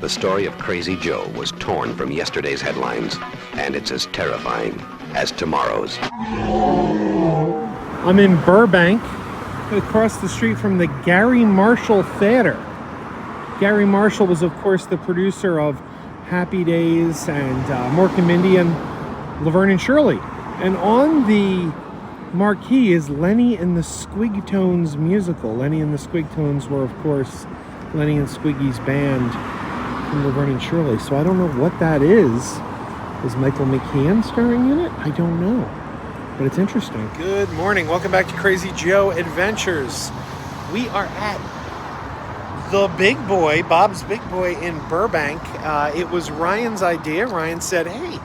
The story of Crazy Joe was torn from yesterday's headlines, and it's as terrifying as tomorrow's. I'm in Burbank, across the street from the Gary Marshall Theater. Gary Marshall was, of course, the producer of Happy Days and Mork and Mindy and Laverne and Shirley. And on the marquee is Lenny and the Squigtones musical. Lenny and the Squigtones were, of course, Lenny and Squiggy's band from Laverne and Shirley. So I don't know what that is. Is Michael McKean starring in it? I don't know. But it's interesting. Good morning. Welcome back to Crazy Joe Adventures. We are at the Big Boy, Bob's Big Boy in Burbank. It was Ryan's idea. Ryan said, hey,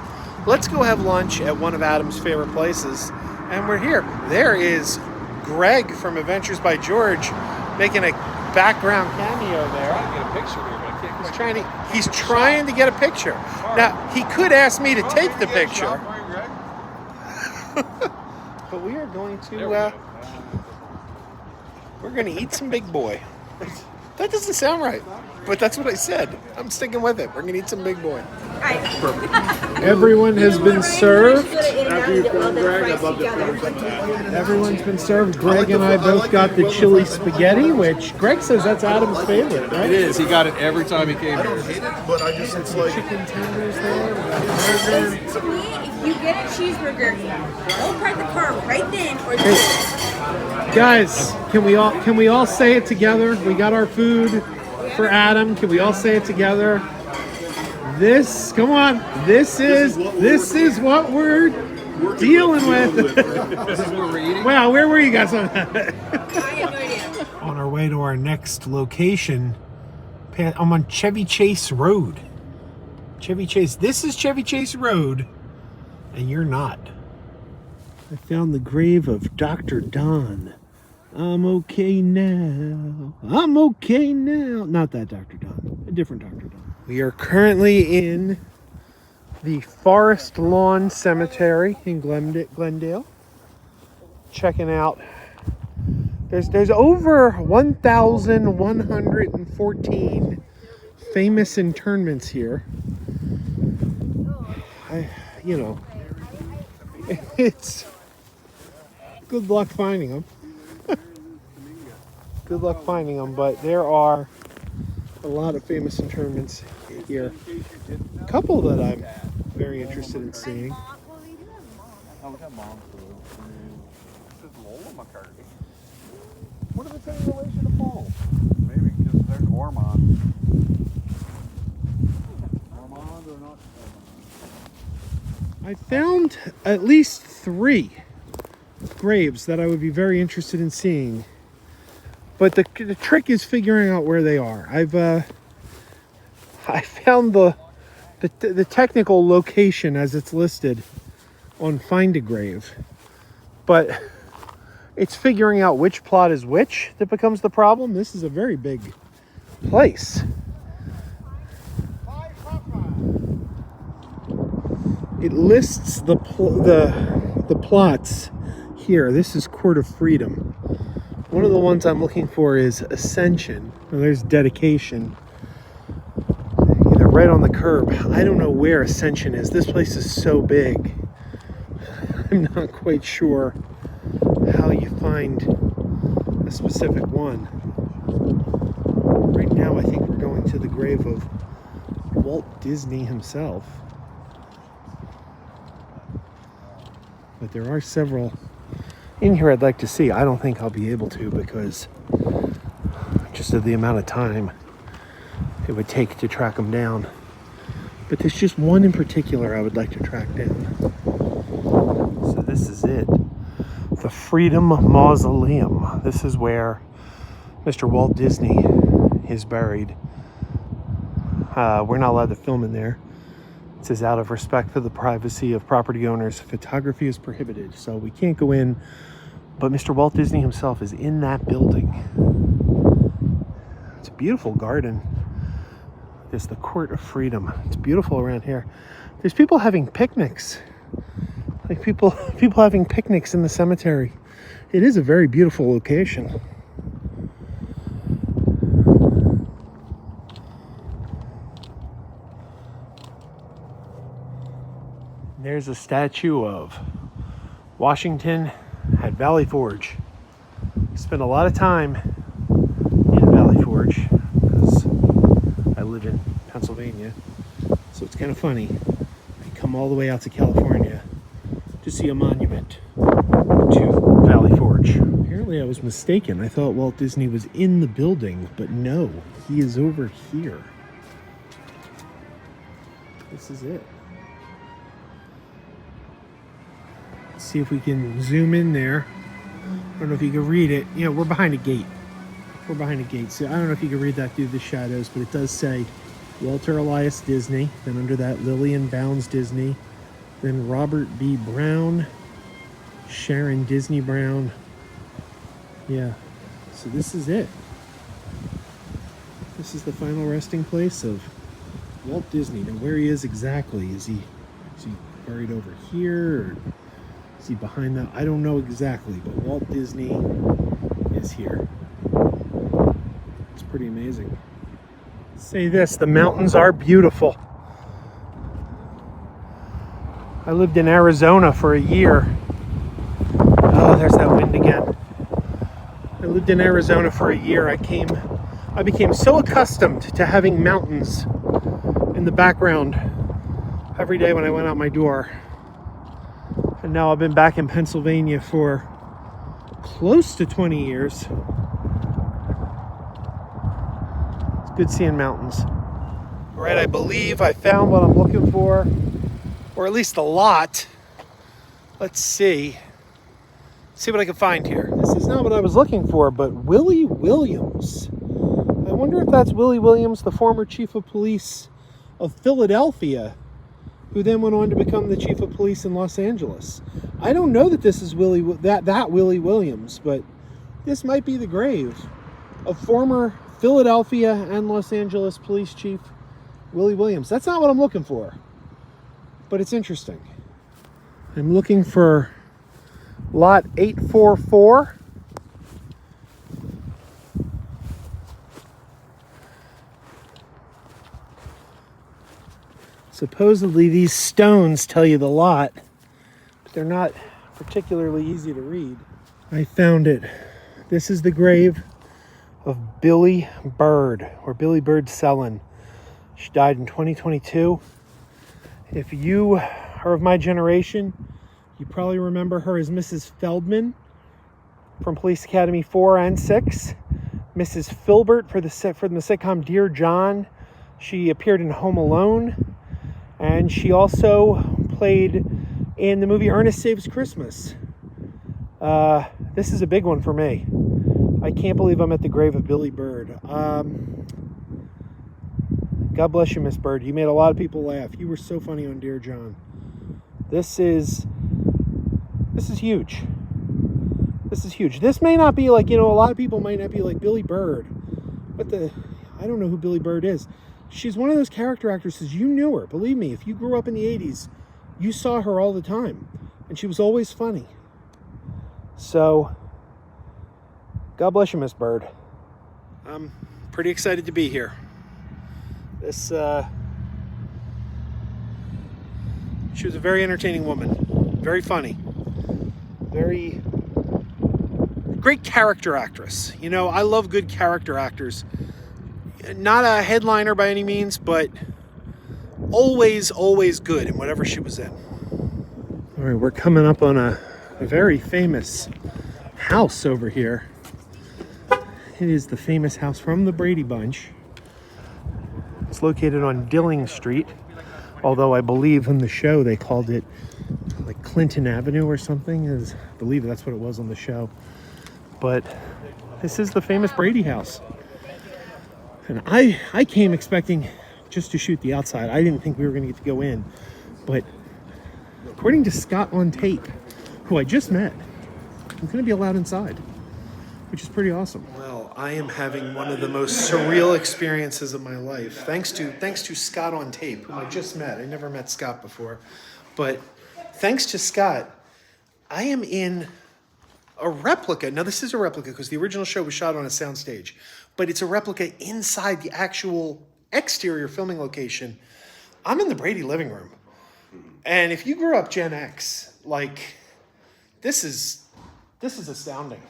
let's go have lunch at one of Adam's favorite places. And we're here. There is Greg from Adventures by George making a background cameo there. I'm trying to get a picture here, but I can't. He's trying to get a picture. Now, he could ask me to take the picture. But we are going to, we're going to eat some Big Boy. That doesn't sound right, but that's what I said. I'm sticking with it. We're going to eat some Big Boy. Everyone has been served. Everyone's been served. Greg and I both got the chili spaghetti, which Greg says that's Adam's favorite, right? It is. He got it every time he came here. But I just, it's like chicken tenders there. To me, if you get a cheeseburger, don't park the car right then or just. Guys, can we all say it together? We got our food for Adam. Can we all say it together? This is what we're dealing with. This is what we're eating? Wow, where were you guys on that? I have no idea. On our way to our next location, I'm on Chevy Chase Road. Chevy Chase. This is Chevy Chase Road, and you're not. I found the grave of Dr. Don. I'm okay now. I'm okay now. Not that Dr. Don. A different Dr. Don. We are currently in the Forest Lawn Cemetery in Glendale. Checking out. There's over 1,114 famous internments here. It's good luck finding them. Good luck finding them, but there are a lot of famous internments here. A couple that I'm very interested in seeing. What if it's any relation to Paul? Maybe because there's Ormond. Ormond or not? I found at least 3 graves that I would be very interested in seeing. But the trick is figuring out where they are. I found the technical location as it's listed on Find a Grave. But it's figuring out which plot is which that becomes the problem. This is a very big place. It lists the plots here. This is Court of Freedom. One of the ones I'm looking for is Ascension. Well, there's Dedication. They're right on the curb. I don't know where Ascension is. This place is so big. I'm not quite sure how you find a specific one. Right now, I think we're going to the grave of Walt Disney himself. But there are several in here I'd like to see. I don't think I'll be able to because just of the amount of time it would take to track them down. But there's just one in particular I would like to track down. So this is it. The Freedom Mausoleum. This is where Mr. Walt Disney is buried. We're not allowed to film in there. It says, out of respect for the privacy of property owners, photography is prohibited. So we can't go in, but Mr. Walt Disney himself is in that building. It's a beautiful garden. There's the Court of Freedom. It's beautiful around here. There's people having picnics. Like people having picnics in the cemetery. It is a very beautiful location. There's a statue of Washington at Valley Forge. Spent a lot of time in Valley Forge because I live in Pennsylvania. So it's kind of funny. I come all the way out to California to see a monument to Valley Forge. Apparently I was mistaken. I thought Walt Disney was in the building, but no, he is over here. This is it. Let's see if we can zoom in there. I don't know if you can read it. You know, we're behind a gate. We're behind a gate. So I don't know if you can read that through the shadows, but it does say Walter Elias Disney. Then under that, Lillian Bounds Disney. Then Robert B. Brown. Sharon Disney Brown. Yeah. So this is it. This is the final resting place of Walt Disney. Now where he is exactly, is he buried over here, or is he behind that? I don't know exactly, but Walt Disney is here. It's pretty amazing. Say this, the mountains are beautiful. I lived in Arizona for a year. Oh, there's that wind again. I lived in Arizona for a year. I became so accustomed to having mountains in the background every day when I went out my door. And now I've been back in Pennsylvania for close to 20 years. It's good seeing mountains. All right, I believe I found what I'm looking for, or at least a lot. Let's see. See what I can find here. This is not what I was looking for, but Willie Williams. I wonder if that's Willie Williams, the former chief of police of Philadelphia, who then went on to become the chief of police in Los Angeles. I don't know that this is Willie Williams, but this might be the grave of former Philadelphia and Los Angeles police chief Willie Williams. That's not what I'm looking for, but it's interesting. I'm looking for lot 844. Supposedly these stones tell you the lot, but they're not particularly easy to read. I found it. This is the grave of Billie Bird, or Billie Bird Sellon. She died in 2022. If you are of my generation, you probably remember her as Mrs. Feldman from Police Academy 4 and 6. Mrs. Filbert from the sitcom Dear John. She appeared in Home Alone. And she also played in the movie Ernest Saves Christmas. This is a big one for me. I can't believe I'm at the grave of Billie Bird. God bless you, Miss Bird. You made a lot of people laugh. You were so funny on Dear John. This is huge. This is huge. This may not be like, a lot of people might not be like Billie Bird. But I don't know who Billie Bird is. She's one of those character actresses. You knew her. Believe me, if you grew up in the 80s, you saw her all the time. And she was always funny. So, God bless you, Miss Bird. I'm pretty excited to be here. She was a very entertaining woman. Very funny. Very great character actress. I love good character actors. Not a headliner by any means, but always good in whatever she was in. All right, we're coming up on a very famous house over here. It is the famous house from the Brady Bunch. It's located on Dilling Street, although I believe in the show they called it like Clinton Avenue or something. I believe that's what it was on the show. But this is the famous Brady house. And I came expecting just to shoot the outside. I didn't think we were going to get to go in. But according to Scott on Tape, who I just met, I'm going to be allowed inside, which is pretty awesome. Well, I am having one of the most surreal experiences of my life. Thanks to Scott on Tape, whom I just met. I never met Scott before. But thanks to Scott, I am in a replica. Now, this is a replica because the original show was shot on a soundstage. But it's a replica inside the actual exterior filming location. I'm in the Brady living room. And if you grew up Gen X, like, this is astounding.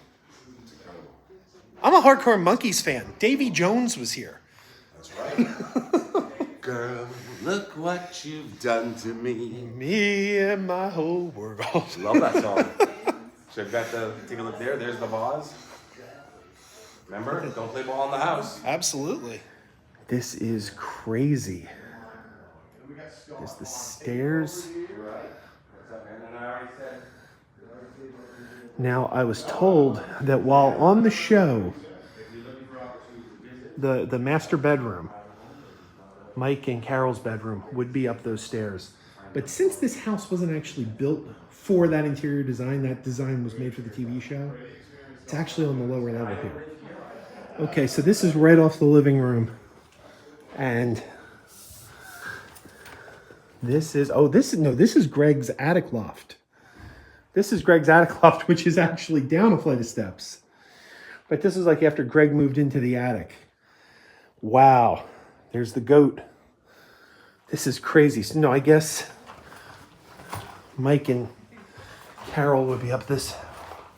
I'm a hardcore Monkees fan. Davy Jones was here. That's right. Girl, look what you've done to me. Me and my whole world. Love that song. So I've got the, take a look there. There's the vase. Remember, don't play ball in the house. Absolutely. This is crazy. There's the stairs. Now, I was told that while on the show, the master bedroom, Mike and Carol's bedroom, would be up those stairs. But since this house wasn't actually built for that interior design, that design was made for the TV show, it's actually on the lower level here. Okay, so this is right off the living room. And this is Greg's attic loft. This is Greg's attic loft, which is actually down a flight of steps. But this is like after Greg moved into the attic. Wow. There's the goat. This is crazy. So, no, I guess Mike and Carol would be up this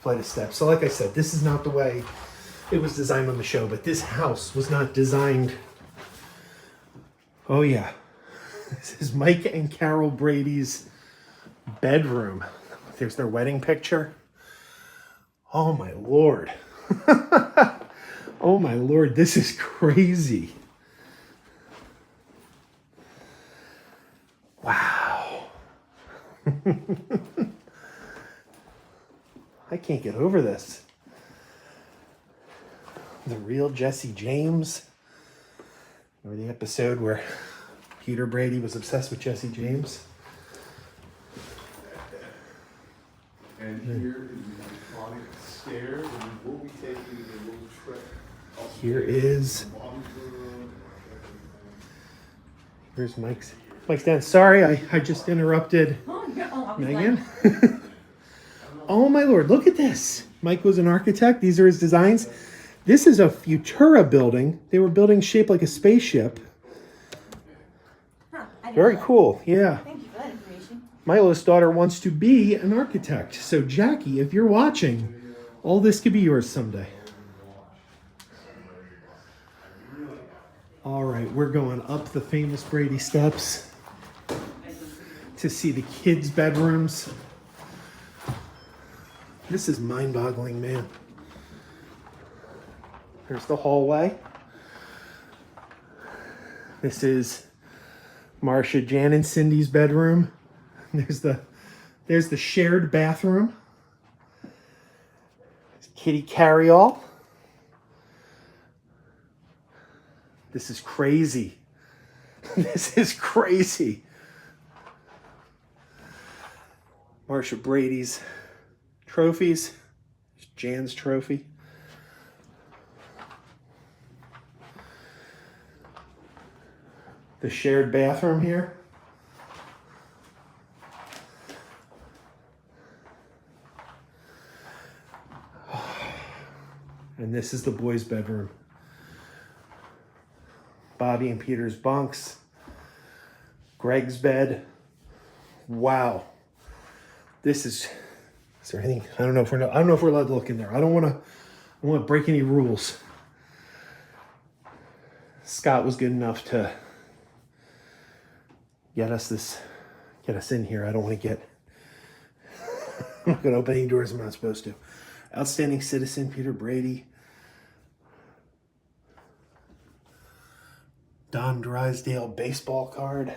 flight of steps. So like I said, this is not the way it was designed on the show, but this house was not designed. Oh yeah. This is Mike and Carol Brady's bedroom. There's their wedding picture. Oh my Lord. Oh my Lord, this is crazy. Wow. I can't get over this. The real Jesse James. Or the episode where Peter Brady was obsessed with Jesse James. And here is the iconic stairs, and we'll be taking a little trip. Here is. Here's Mike's down. Sorry, I just interrupted Megan. Oh my Lord, look at this. Mike was an architect. These are his designs. This is a Futura building. They were building shaped like a spaceship. Very cool, yeah. Thank you for that information. Milo's daughter wants to be an architect. So Jackie, if you're watching, all this could be yours someday. All right, we're going up the famous Brady steps to see the kids' bedrooms. This is mind-boggling, man. There's the hallway. This is Marcia, Jan, and Cindy's bedroom. There's the shared bathroom. Kitty carry-all. This is crazy. This is crazy. Marcia Brady's trophies. Jan's trophy. The shared bathroom here. And this is the boys' bedroom. Bobby and Peter's bunks. Greg's bed. Wow. This is there anything? I don't know if we're allowed to look in there. I don't want to break any rules. Scott was good enough to get us in here. I don't want to get. I'm not going to open any doors I'm not supposed to. Outstanding citizen, Peter Brady. Don Drysdale baseball card.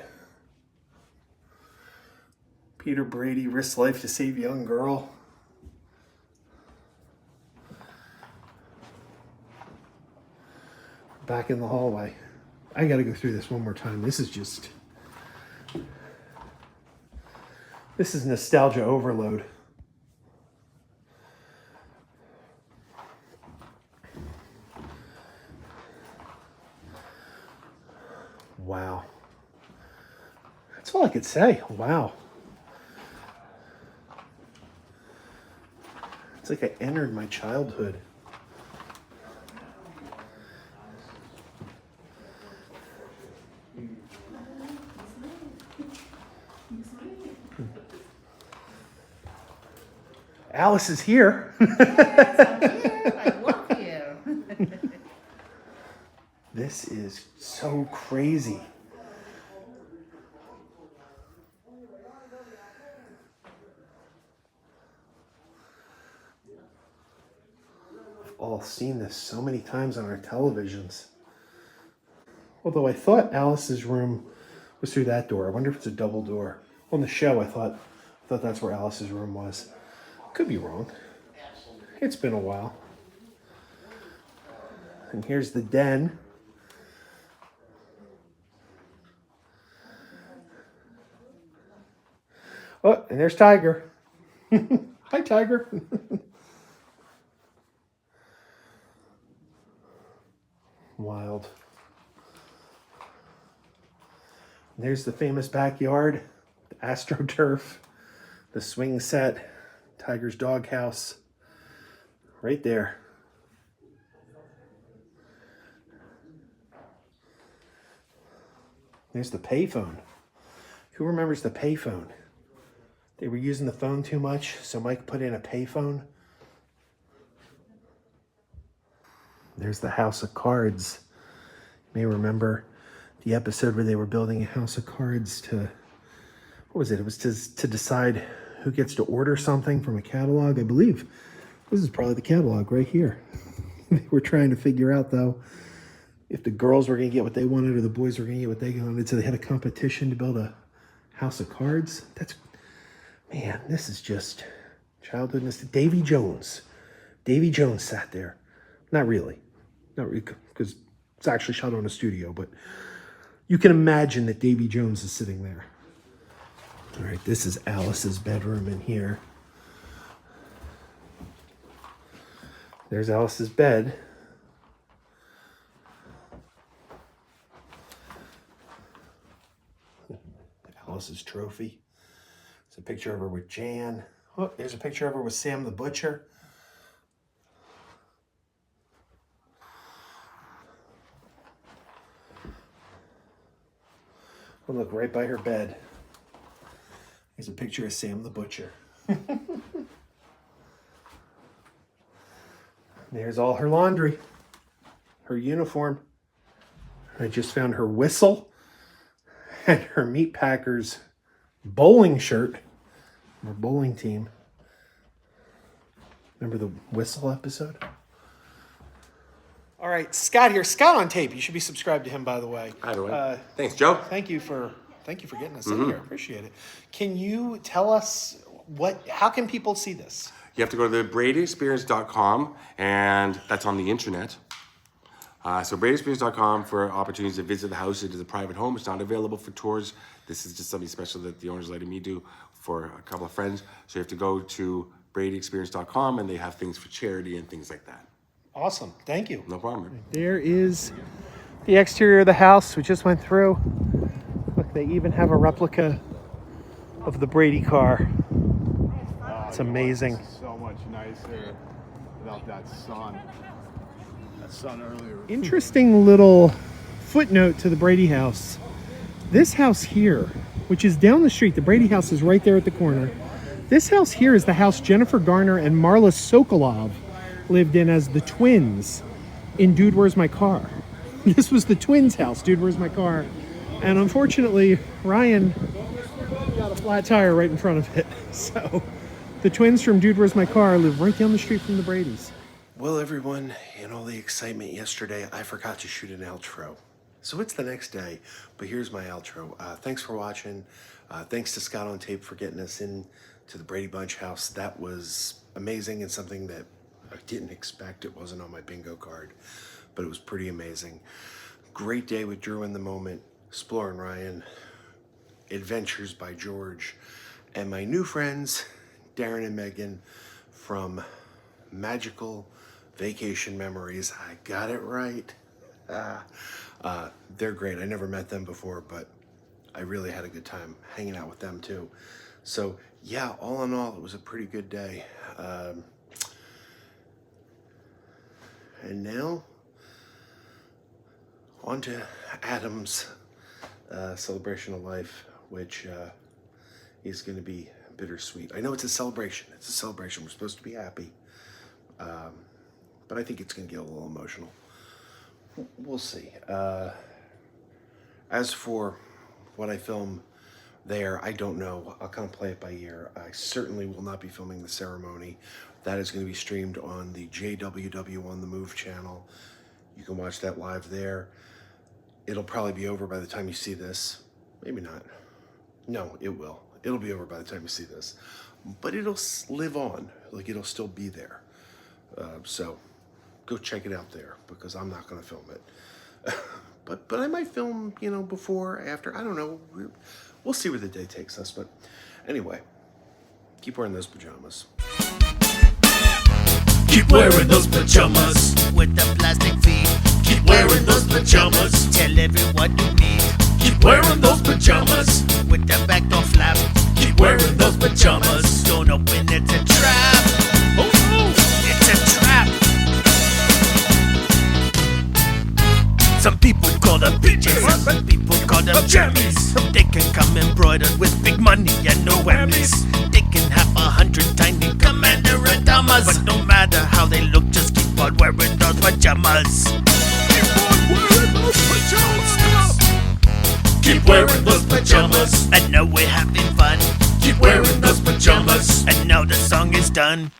Peter Brady risks life to save young girl. Back in the hallway. I got to go through this one more time. This is nostalgia overload. Wow. That's all I could say. Wow. It's like I entered my childhood. Alice is here. I love you. This is so crazy. We've all seen this so many times on our televisions. Although I thought Alice's room was through that door. I wonder if it's a double door. On the show, I thought that's where Alice's room was. Could be wrong. It's been a while. And here's the den. Oh, and there's Tiger. Hi, Tiger. Wild. And there's the famous backyard, the AstroTurf, the swing set, Tiger's doghouse, right there. There's the payphone. Who remembers the payphone? They were using the phone too much, so Mike put in a payphone. There's the house of cards. You may remember the episode where they were building a house of cards to, what was it? It was to decide who gets to order something from a catalog. I believe this is probably the catalog right here. They were trying to figure out, though, if the girls were going to get what they wanted or the boys were going to get what they wanted. So they had a competition to build a house of cards. Man, this is just childhoodness. Davy Jones sat there. Not really, because it's actually shot on a studio, but you can imagine that Davy Jones is sitting there. All right, this is Alice's bedroom in here. There's Alice's bed. Alice's trophy. There's a picture of her with Jan. Oh, there's a picture of her with Sam the Butcher. Oh, look, right by her bed. There's a picture of Sam the Butcher. There's all her laundry, her uniform. I just found her whistle and her Meat Packers bowling shirt, her bowling team. Remember the whistle episode? All right, Scott here. Scott on Tape. You should be subscribed to him, by the way. Hi, Dwayne. Thanks, Joe. Thank you for getting us in here. Appreciate it. Can you tell us how can people see this? You have to go to the bradyexperience.com, and that's on the internet. So bradyexperience.com for opportunities to visit the house. It is a private home. It's not available for tours. This is just something special that the owner's letting me do for a couple of friends. So you have to go to bradyexperience.com, and they have things for charity and things like that. Awesome. Thank you. No problem. There is the exterior of the house we just went through. Look, they even have a replica of the Brady car. It's amazing. So much nicer without that sun. That sun earlier. Interesting little footnote to the Brady house. This house here, which is down the street, the Brady house is right there at the corner. This house here is the house Jennifer Garner and Marla Sokolov lived in as the twins in Dude, Where's My Car? This was the twins' house, Dude, Where's My Car? And unfortunately, Ryan got a flat tire right in front of it. So the twins from Dude, Where's My Car live right down the street from the Bradys. Well, everyone, in all the excitement yesterday, I forgot to shoot an outro. So it's the next day, but here's my outro. Thanks for watching. Thanks to Scott on Tape for getting us in to the Brady Bunch house. That was amazing and something that I didn't expect. It wasn't on my bingo card, but it was pretty amazing. Great day with Drew in the Moment, Exploring Ryan, Adventures by George, and my new friends, Darren and Megan from Magical Vacation Memories. I got it right. They're great. I never met them before, but I really had a good time hanging out with them too. So yeah, all in all, it was a pretty good day. And now, on to Adam's celebration of life, which is going to be bittersweet. I know it's a celebration. It's a celebration. We're supposed to be happy. But I think it's going to get a little emotional. We'll see. As for what I film there, I don't know. I'll kind of play it by ear. I certainly will not be filming the ceremony. That is going to be streamed on the JWW on the Move channel. You can watch that live there. It'll probably be over by the time you see this. Maybe not. No, it will. It'll be over by the time you see this. But it'll live on. Like, it'll still be there. So go check it out there, because I'm not going to film it. But I might film, you know, before, after. I don't know. We'll see where the day takes us. But anyway, keep wearing those pajamas. Keep wearing those pajamas with the plastic feet. Keep wearing those pajamas. Tell everyone you meet. Keep wearing those pajamas with the back door flap. Keep wearing those pajamas. Don't open, it's a trap. Oh no, it's a trap. Some people call them PJs, some people call them jammies. They can come embroidered with big money and no whammies. They can have 100 tiny commander pajamas, but no matter how they look, just keep on wearing those pajamas. Keep on wearing those pajamas. Keep wearing those pajamas. And now we're having fun. Keep wearing those pajamas. And now the song is done.